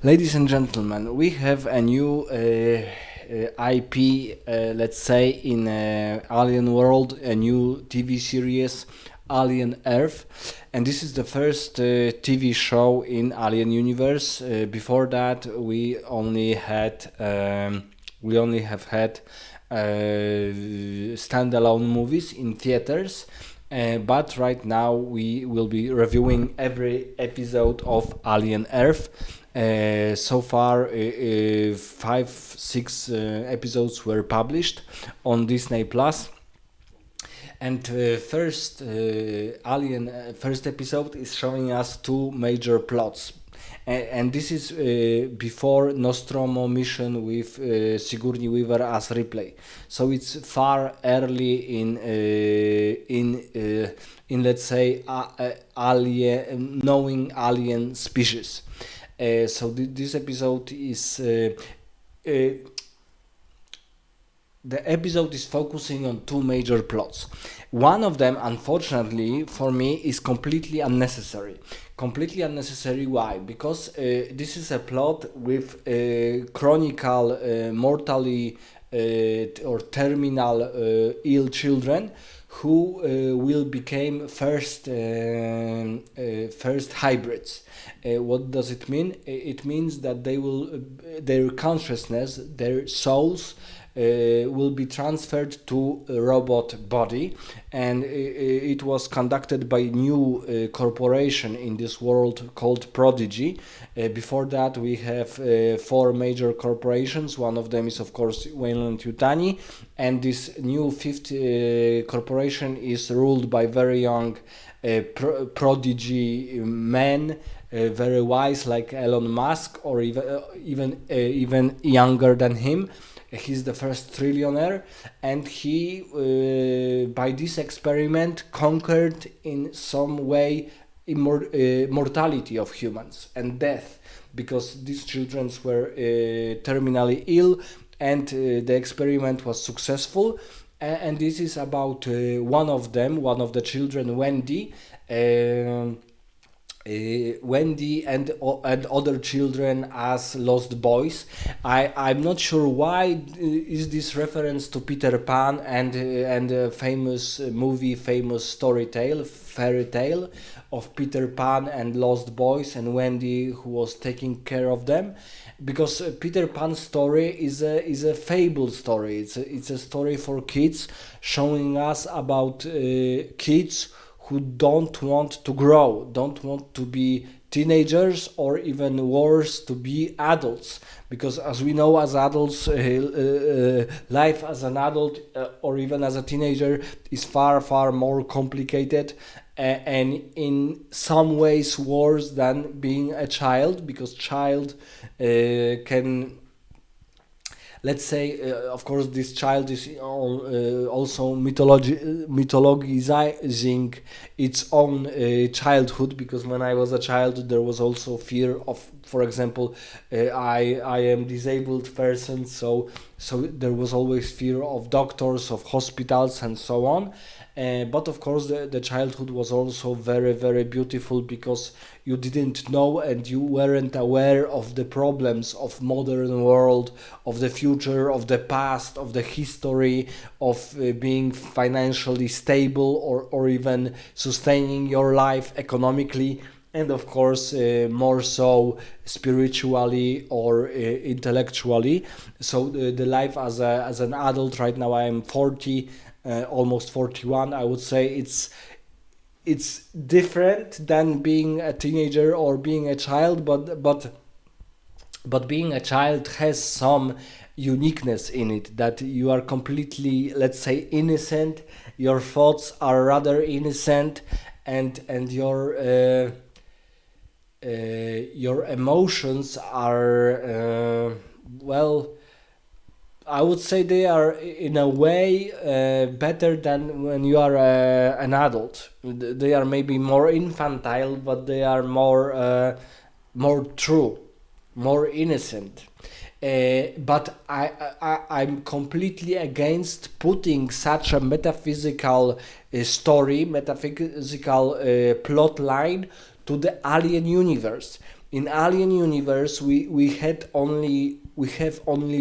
Ladies and gentlemen, we have a new IP, let's say, in Alien World, a new TV series, Alien Earth, and this is the first TV show in Alien Universe. Before that, we only have had standalone movies in theaters. But right now we will be reviewing every episode of Alien Earth. So far, 5, 6 episodes were published on Disney Plus. And first episode is showing us two major plots. And this is before Nostromo mission with Sigourney Weaver as Ripley. So it's far early in let's say alien knowing alien species. So this episode is the episode is focusing on two major plots. One of them, unfortunately, for me, is completely unnecessary. Completely unnecessary, why? Because this is a plot with chronical, mortally or terminal ill children who will become first hybrids. What does it mean? It means that their consciousness, their souls, will be transferred to a robot body, and it was conducted by a new corporation in this world called Prodigy. Before that, we have 4 major corporations. One of them is, of course, Weyland-Yutani, and this new fifth corporation is ruled by very young prodigy men, very wise, like Elon Musk, or even younger than him. He's the first trillionaire, and he, by this experiment, conquered in some way mortality of humans and death, because these children were terminally ill, and the experiment was successful. And this is about one of the children, Wendy. Wendy and other children as lost boys. I'm not sure why is this reference to Peter Pan and a famous movie, famous fairy tale of Peter Pan and lost boys and Wendy who was taking care of them. Because Peter Pan's story is a fable story. It's a story for kids, showing us about kids who don't want to grow, don't want to be teenagers, or even worse, to be adults. Because as we know, as adults, life as an adult or even as a teenager is far, far more complicated, and in some ways worse than being a child, because child can, let's say, of course, this child is also mythologizing its own childhood, because when I was a child, there was also fear of, for example, I am disabled person, so there was always fear of doctors, of hospitals, and so on. But of course, the childhood was also very, very beautiful, because you didn't know and you weren't aware of the problems of modern world, of the future, of the past, of the history, of being financially stable, or even sustaining your life economically, and of course more so spiritually or intellectually. So the life as an adult, right now I am 40, almost 41, I would say it's different than being a teenager or being a child, but being a child has some uniqueness in it, that you are completely, let's say, innocent. Your thoughts are rather innocent, and your emotions are well, I would say they are in a way better than when you are an adult. They are maybe more infantile, but they are more true, more innocent. But I'm completely against putting such a metaphysical metaphysical plot line to the alien universe, In Alien universe, we have only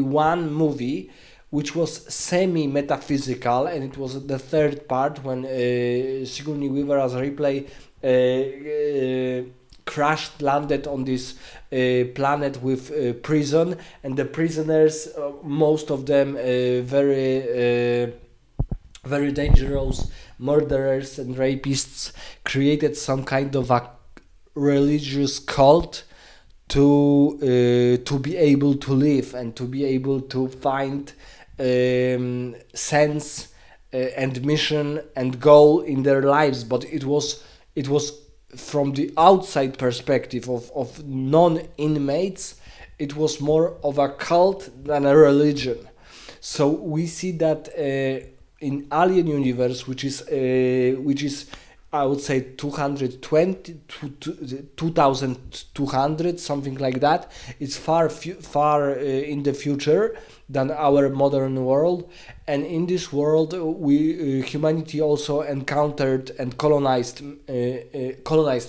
one movie which was semi metaphysical, and it was the third part when Sigourney Weaver as Ripley crashed landed on this planet with prison, and the prisoners, most of them very dangerous murderers and rapists, created some kind of a religious cult to be able to live and to be able to find sense and mission and goal in their lives. But it was from the outside perspective of non-inmates. It was more of a cult than a religion. So we see that in Alien universe, which is I would say 220 to 2200, something like that. It's far in the future than our modern world, and in this world we humanity also encountered and colonized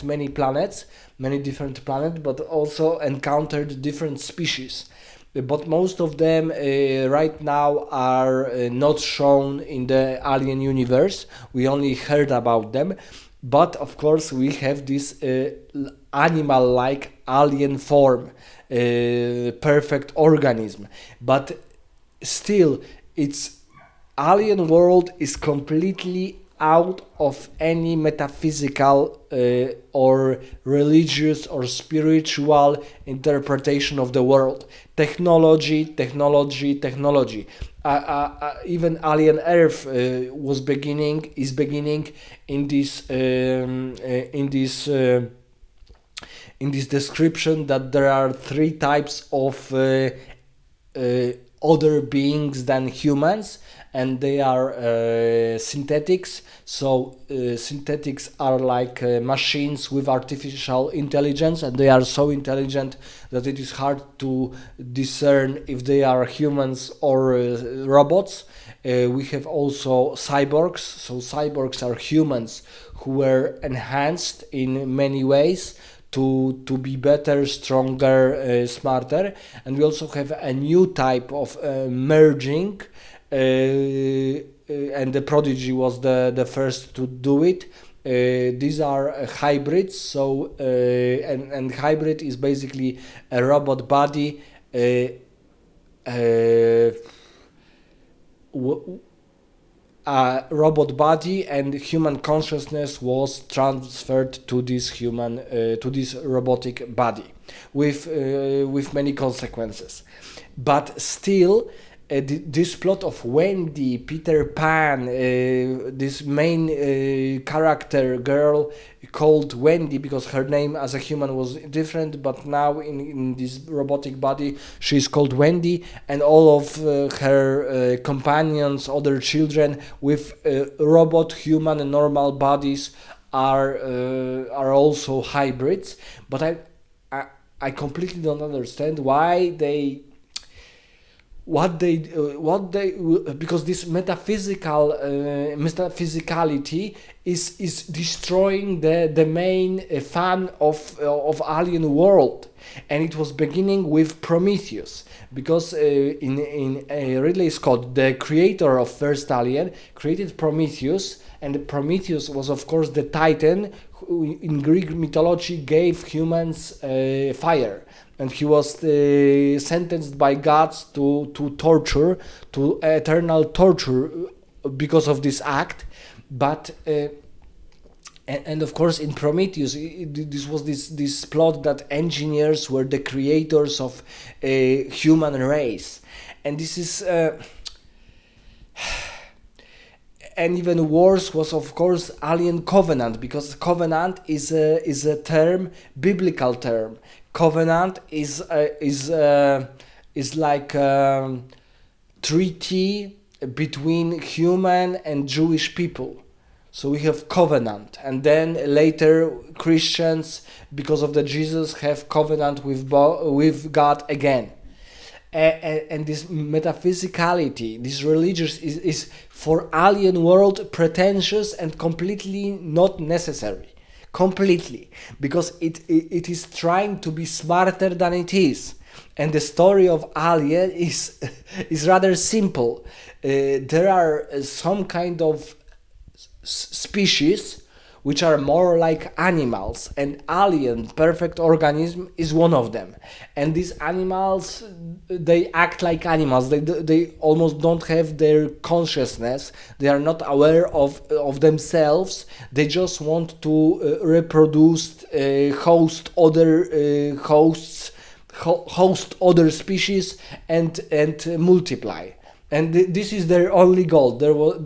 many planets, many different planets, but also encountered different species. But most of them right now are not shown in the Alien universe. We only heard about them. But of course, we have this animal like alien form, perfect organism. But still, its alien world is completely out of any metaphysical or religious or spiritual interpretation of the world. Technology, technology, technology. Even Alien Earth is beginning in this description that there are three types of other beings than humans, and they are synthetics. So synthetics are like machines with artificial intelligence, and they are so intelligent that it is hard to discern if they are humans or robots. We have also cyborgs. So cyborgs are humans who were enhanced in many ways to be better, stronger, smarter. And we also have a new type of merging, and the Prodigy was the first to do it. These are hybrids. So and hybrid is basically a robot body a robot body, and human consciousness was transferred to this to this robotic body with many consequences. But still, this plot of Wendy, Peter Pan, this main character girl called Wendy because her name as a human was different, but now in this robotic body she's called Wendy, and all of her companions, other children with robot, human, and normal bodies are also hybrids. But I completely don't understand why they because this metaphysicality is destroying the main fan of Alien world. And it was beginning with Prometheus, because in Ridley Scott, the creator of first Alien, created Prometheus, and Prometheus was of course the Titan who in Greek mythology gave humans fire, and he was sentenced by gods to torture, to eternal torture because of this act. But and of course in Prometheus this was this plot that engineers were the creators of a human race, and this is and even worse was of course Alien Covenant, because covenant is a term, biblical term. Covenant is like a treaty between human and Jewish people. So we have covenant, and then later Christians, because of the Jesus, have covenant with God again. And this metaphysicality, this religious, is for alien world pretentious and completely not necessary. completely, because it is trying to be smarter than it is. And the story of Alien is is rather simple. There are some kind of species which are more like animals, and alien perfect organism is one of them. And these animals, they act like animals. They almost don't have their consciousness. They are not aware of themselves. They just want to reproduce, host other hosts, host other species, and multiply. And this is their only goal.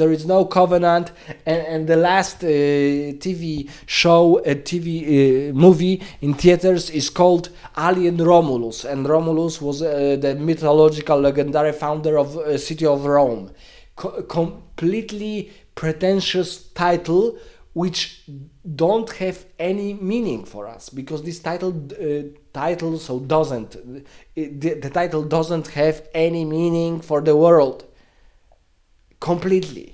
There is no covenant. And the last TV show, a TV movie in theaters is called Alien Romulus, and Romulus was the mythological legendary founder of city of Rome. Completely pretentious title, which don't have any meaning for us, because this title so doesn't the title doesn't have any meaning for the world completely.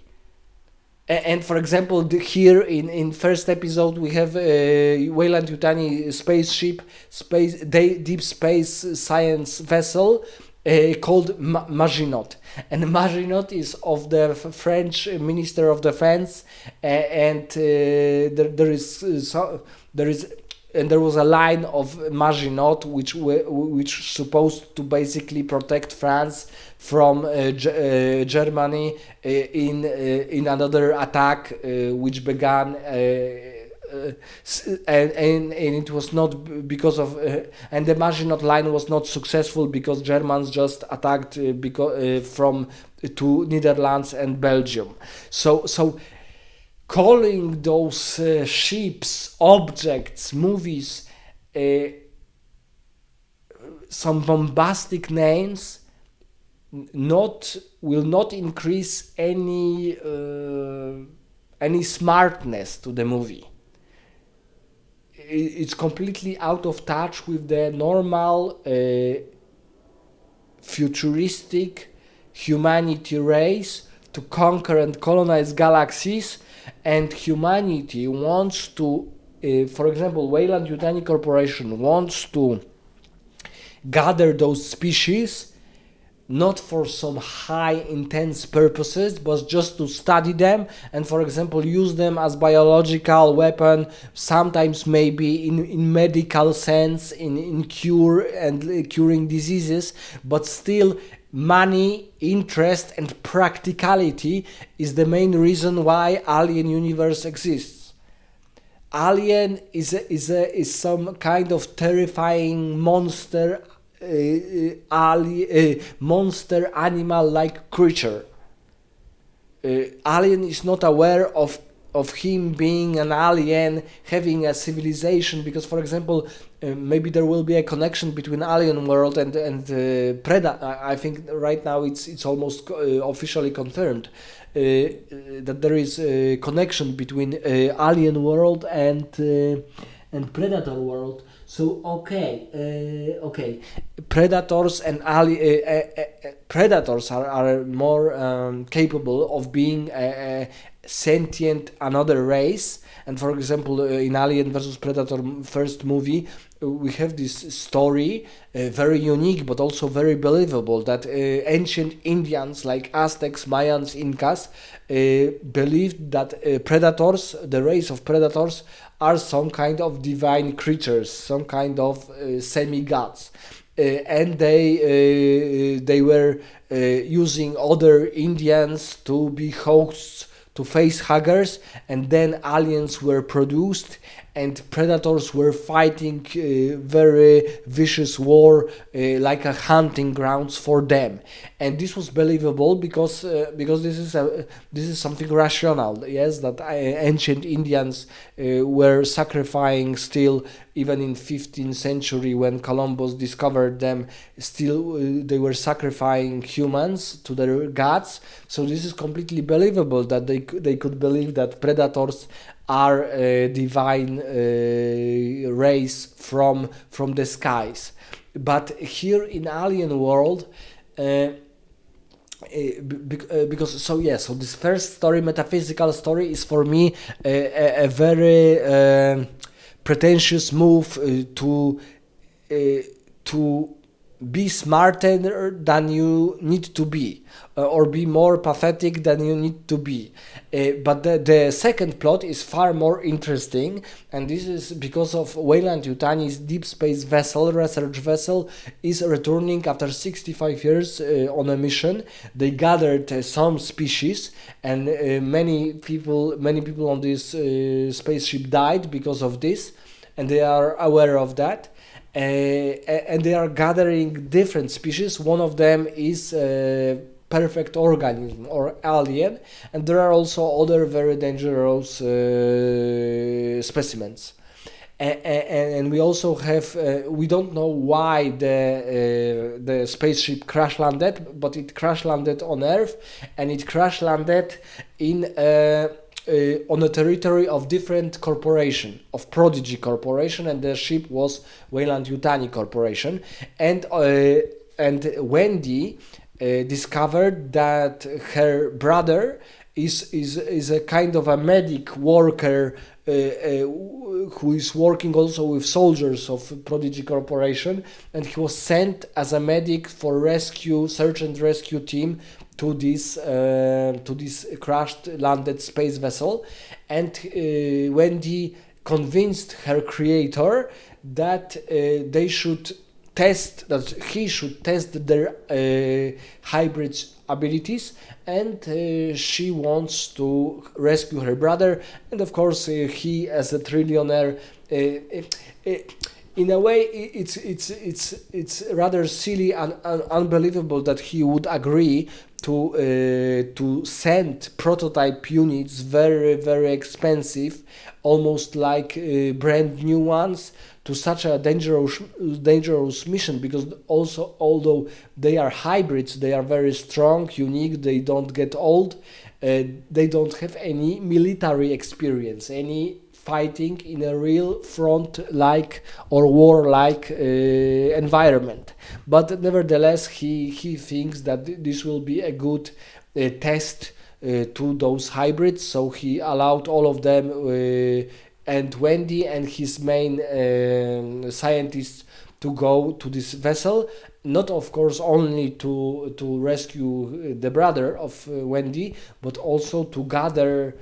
And for example, here in first episode we have Weyland Yutani spaceship, deep space science vessel called Maginot. And Maginot is of the French Minister of Defense, and there is and there was a line of Maginot which supposed to basically protect France from Germany in another attack which began. And it was not because of and the Maginot line was not successful because Germans just attacked from to Netherlands and Belgium. So calling those ships, objects, movies some bombastic names will not increase any smartness to the movie. It's completely out of touch with the normal futuristic humanity race to conquer and colonize galaxies. And humanity wants to, for example, Weyland Yutani Corporation wants to gather those species not for some high intense purposes, but just to study them and, for example, use them as biological weapon, sometimes maybe in medical sense, in cure and curing diseases. But still, money, interest and practicality is the main reason why Alien universe exists. Alien is some kind of terrifying monster, monster animal like creature. Alien is not aware of him being an alien, having a civilization, because, for example, maybe there will be a connection between Alien World and Predator. I think right now it's almost officially confirmed that there is a connection between Alien World and Predator World. So okay, predators and predators are more capable of being a sentient another race. And for example, in Alien versus Predator first movie, we have this story, very unique but also very believable, that ancient Indians like Aztecs, Mayans, Incas believed that predators, the race of predators, are some kind of divine creatures, some kind of semi-gods. And they were using other Indians to be hosts to face huggers, and then aliens were produced and predators were fighting very vicious war, like a hunting grounds for them. And this was believable because this is something rational. Yes, that ancient Indians were sacrificing still, even in 15th century when Columbus discovered them, still they were sacrificing humans to their gods. So this is completely believable that they could believe that predators are a divine race from the skies. But here in Alien World, because so this first story, metaphysical story, is for me a very pretentious move uh, to be smarter than you need to be, or be more pathetic than you need to be. But the second plot is far more interesting, and this is because of Weyland Yutani's deep space vessel, research vessel, is returning after 65 years on a mission. They gathered some species, and many people on this spaceship died because of this, and they are aware of that. And they are gathering different species. One of them is perfect organism or alien, and there are also other very dangerous specimens. And we also have we don't know why the spaceship crash landed, but it crash landed on Earth, and it crash landed in on the territory of different corporation, of Prodigy Corporation, and the ship was Weyland Yutani Corporation. And Wendy discovered that her brother is a kind of a medic worker who is working also with soldiers of Prodigy Corporation, and he was sent as a medic for search and rescue team to this crashed landed space vessel. And Wendy convinced her creator that he should test their hybrid abilities, and she wants to rescue her brother. And of course, he, as a trillionaire, in a way, it's rather silly and unbelievable that he would agree to send prototype units, very expensive, almost like brand new ones, to such a dangerous mission, because also, although they are hybrids, they are very strong, unique, they don't get old, they don't have any military experience, any fighting in a real front-like or war-like environment. But nevertheless, he thinks that this will be a good test to those hybrids, so he allowed all of them, and Wendy and his main scientists, to go to this vessel, not of course only to rescue the brother of Wendy, but also to gather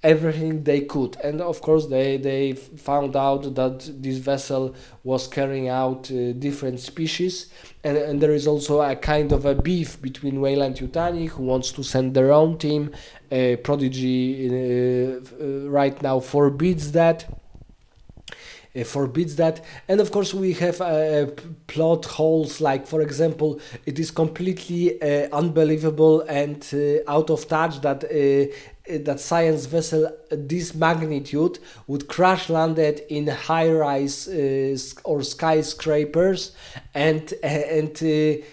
everything they could. And of course they found out that this vessel was carrying out different species, and there is also a kind of a beef between Weyland Yutani, who wants to send their own team. Prodigy right now forbids that. And of course we have plot holes, like for example, it is completely unbelievable and out of touch that that science vessel this magnitude would crash landed in high-rise or skyscrapers, and the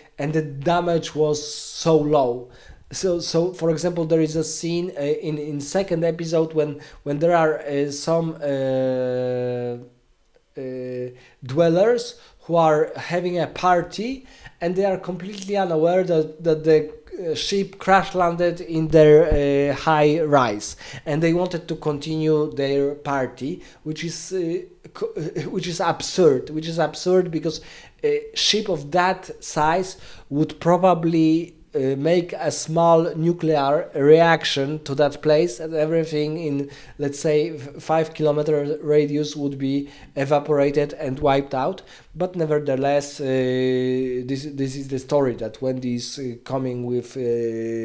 damage was so low. So for example, there is a scene in second episode when there are some dwellers who are having a party, and they are completely unaware that the ship crash landed in their high rise, and they wanted to continue their party, which is absurd. Because a ship of that size would probably make a small nuclear reaction to that place, and everything in, let's say, 5 kilometer radius would be evaporated and wiped out. But nevertheless, this is the story, that Wendy is coming with her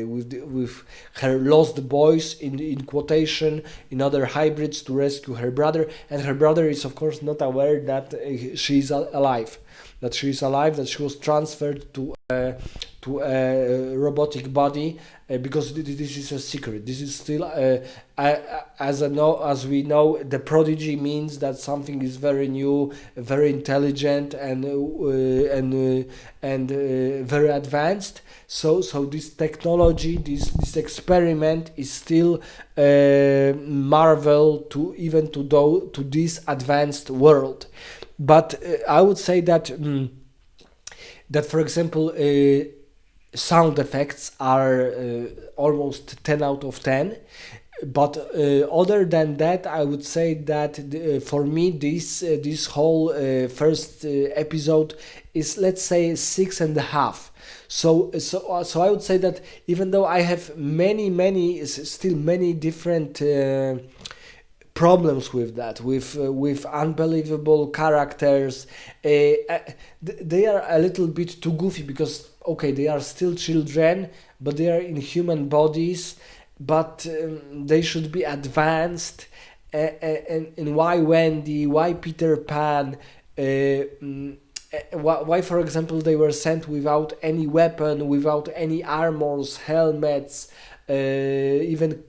lost boys, in quotation, in other hybrids, to rescue her brother, and her brother is of course not aware that she is alive, that she was transferred to a robotic body, because this is a secret. This is still, as we know, the Prodigy means that something is very new, very intelligent, and very advanced. So this technology, this experiment, is still marvel to this advanced world. But I would say that for example, sound effects are almost 10 out of 10. But other than that, I would say that for me this whole first episode is, let's say, 6.5. So I would say that even though I have still many different problems with that, with unbelievable characters, they are a little bit too goofy, because okay, they are still children, but they are in human bodies, but they should be advanced. And why Wendy, why Peter Pan, why, for example, they were sent without any weapon, without any armors, helmets, even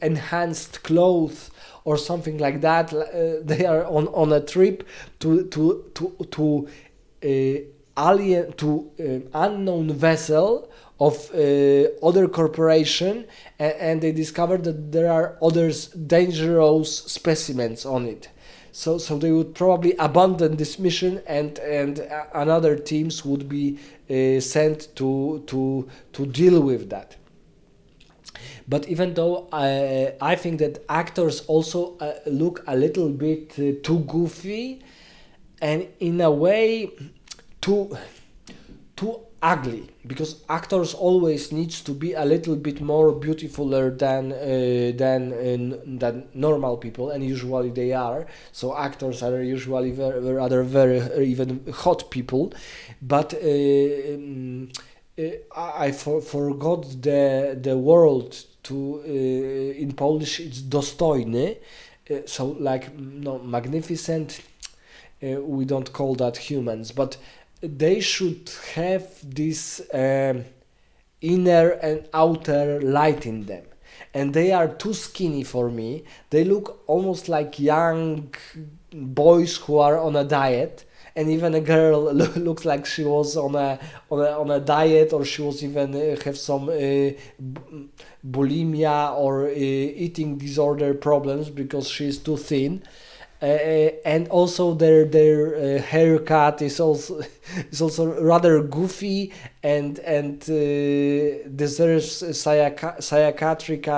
enhanced clothes or something like that. They are on a trip to alien, to unknown vessel of other corporation, and they discovered that there are other dangerous specimens on it. So they would probably abandon this mission, and another teams would be sent to deal with that. But even though I think that actors also look a little bit too goofy, and in a way too ugly, because actors always needs to be a little bit more beautifuler than normal people, and usually they are. So actors are usually very even hot people, but I forgot the word to in Polish it's dostojny, so like no magnificent. We don't call that humans, but they should have this inner and outer light in them, and they are too skinny for me. They look almost like young boys who are on a diet, and even a girl looks like she was on a diet, or she was even have some bulimia or eating disorder problems because she's too thin. And also their haircut is also rather goofy, and deserves psychiatric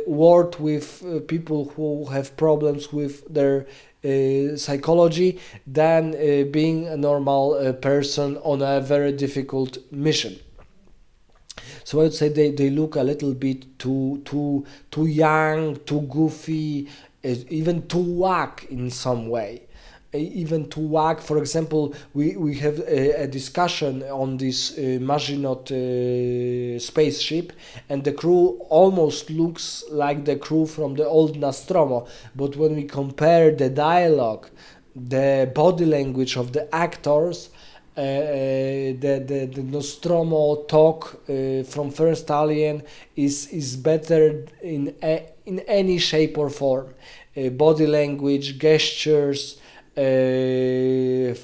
ward with people who have problems with their psychology, than being a normal person on a very difficult mission. So I would say they look a little bit too young, too goofy, even too whack in some way. Even too whack. For example, we have a discussion on this Maginot spaceship, and the crew almost looks like the crew from the old Nostromo. But when we compare the dialogue, the body language of the actors, the Nostromo talk from First Alien is better in any shape or form. Body language, gestures,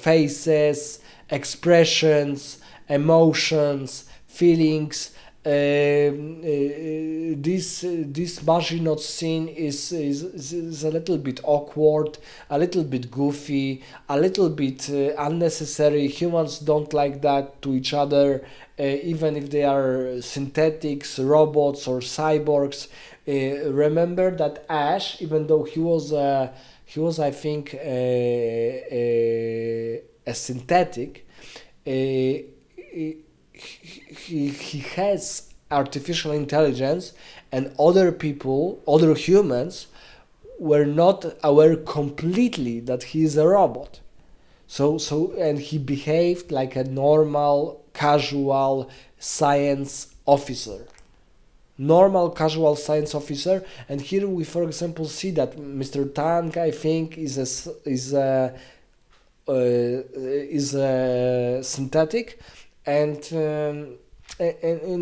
faces, expressions, emotions, feelings. This Maginot scene is a little bit awkward, a little bit goofy, a little bit unnecessary. Humans don't like that to each other, even if they are synthetics, robots, or cyborgs. Remember that Ash, even though he was I think a synthetic, he has artificial intelligence, and other people, other humans, were not aware completely that he is a robot. And he behaved like a normal, casual science officer. Normal, casual science officer, and here we, for example, see that Mr. Tang, I think, is a synthetic, and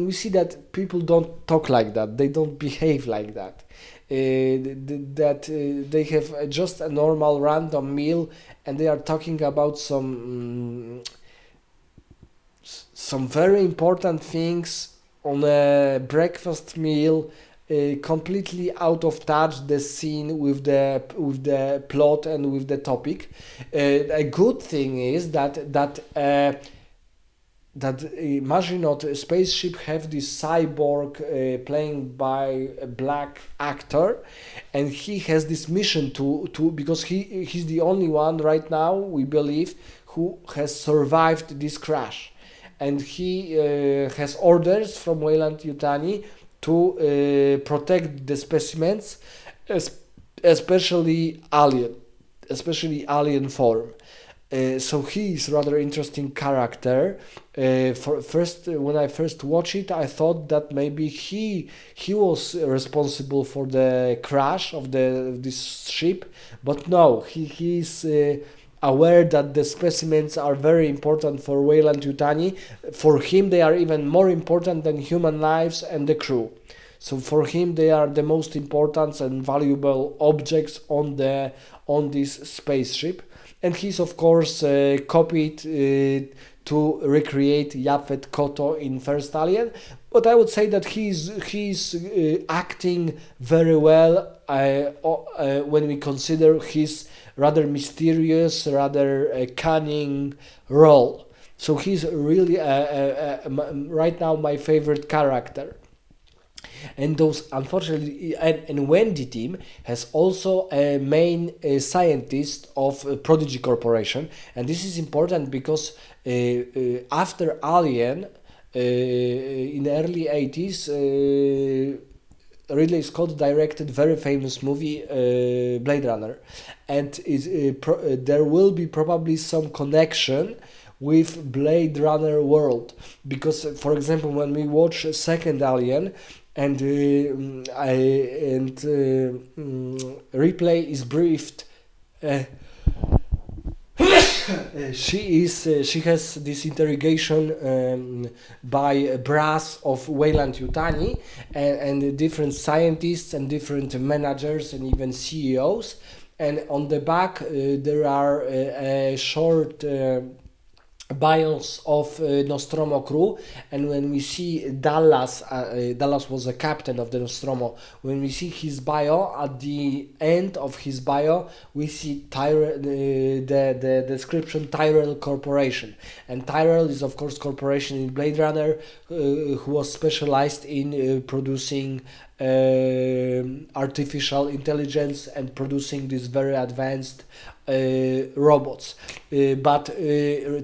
we see that people don't talk like that, they don't behave like that, they have just a normal random meal, and they are talking about some very important things on a breakfast meal, completely out of touch the scene with the plot and with the topic. A good thing is that that Maginot spaceship have this cyborg playing by a black actor, and he has this mission to because he's the only one right now, we believe, who has survived this crash, and he has orders from Weyland Yutani to protect the specimens, especially alien form. So he is rather interesting character. For first, when I first watched it, I thought that maybe he was responsible for the crash of this ship, but no, he is aware that the specimens are very important for Weyland Yutani. For him, they are even more important than human lives and the crew. So for him, they are the most important and valuable objects on this spaceship. And he's of course copied to recreate Yaphet Kotto in First Alien, but I would say that he's acting very well when we consider his rather mysterious, rather cunning role. So he's really right now my favorite character. And those, unfortunately, and Wendy team has also a main scientist of Prodigy Corporation, and this is important because after Alien in the early 80s, Ridley Scott directed very famous movie Blade Runner, and there will be probably some connection with Blade Runner world, because for example when we watch second Alien, and Ripley is briefed. She has this interrogation by brass of Weyland Yutani and different scientists and different managers and even CEOs. And on the back there are a short bios of Nostromo crew, and when we see Dallas, Dallas was a captain of the Nostromo. When we see his bio, at the end of his bio, we see the description Tyrell Corporation, and Tyrell is of course corporation in Blade Runner who was specialized in producing artificial intelligence and producing these very advanced robots. But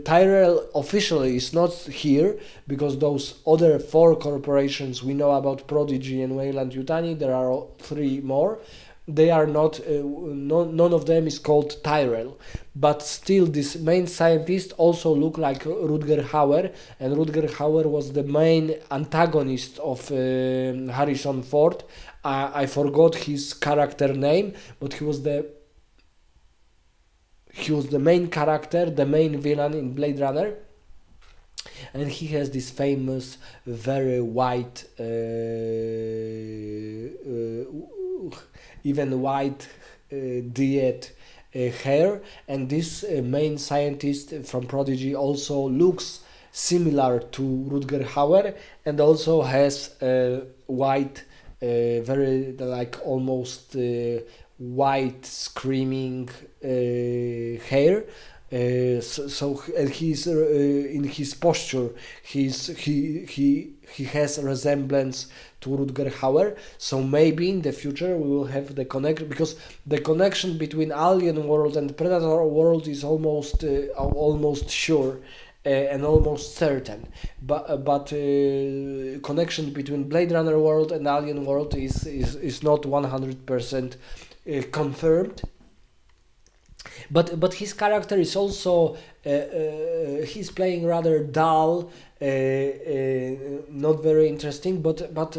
Tyrell officially is not here because those other four corporations we know about, Prodigy and Weyland Yutani, there are three more. They are not, none of them is called Tyrell, but still this main scientist also look like Rutger Hauer, and Rutger Hauer was the main antagonist of Harrison Ford. I forgot his character name, but he was the main character, the main villain in Blade Runner. And he has this famous, very white, even white dyed hair. And this main scientist from Prodigy also looks similar to Rutger Hauer and also has white, very like almost white screaming hair. So and he's in his posture, he has a resemblance to Rutger Hauer. So maybe in the future we will have the connection, because the connection between Alien world and Predator world is almost sure and almost certain. But connection between Blade Runner world and Alien world is not 100% confirmed. But his character is also he's playing rather dull, not very interesting. But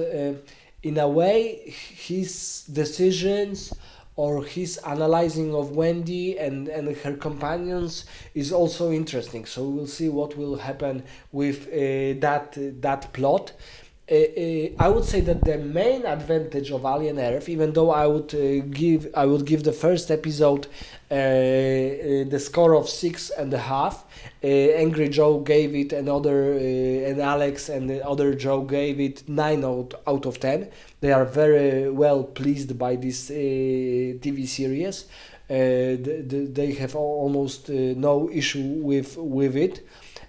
in a way, his decisions or his analyzing of Wendy and her companions is also interesting. So we'll see what will happen with that plot. I would say that the main advantage of Alien Earth, even though I would give the first episode the score of 6.5. Angry Joe gave it another, and Alex and the other Joe gave it 9 out of 10. They are very well pleased by this TV series. They have almost no issue with it.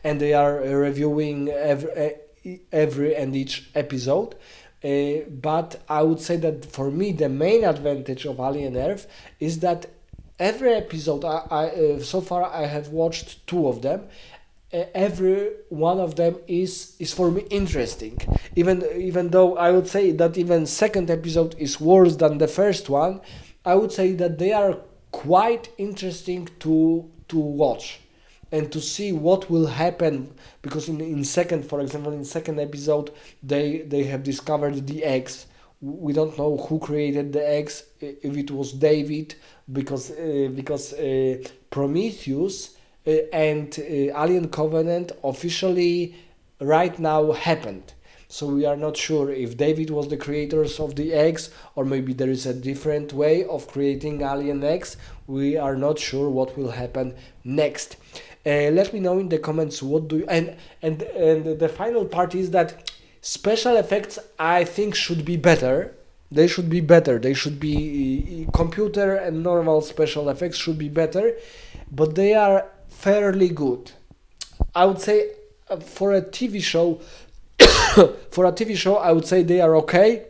and they are reviewing every and each episode. But I would say that for me, the main advantage of Alien Earth is that every episode, so far I have watched two of them. Every one of them is for me interesting. Even though I would say that even second episode is worse than the first one, I would say that they are quite interesting to watch and to see what will happen, because in second, for example, in second episode, they have discovered the eggs. We don't know who created the eggs, if it was David, because Prometheus and Alien Covenant officially right now happened. So we are not sure if David was the creators of the eggs, or maybe there is a different way of creating alien eggs. We are not sure what will happen next. Let me know in the comments what do you, and the final part is that special effects I think should be better. They should be better. They should be computer and normal special effects should be better, but they are fairly good. I would say for a TV show, for a TV show, I would say they are okay.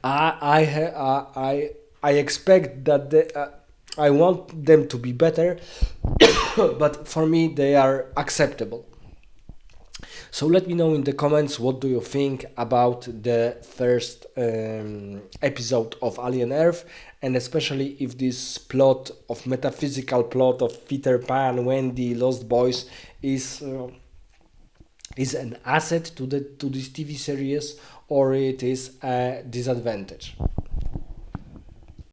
I expect that I want them to be better, but for me they are acceptable. So let me know in the comments what do you think about the first episode of Alien Earth, and especially if this plot of metaphysical plot of Peter Pan, Wendy, Lost Boys is an asset to this TV series, or it is a disadvantage.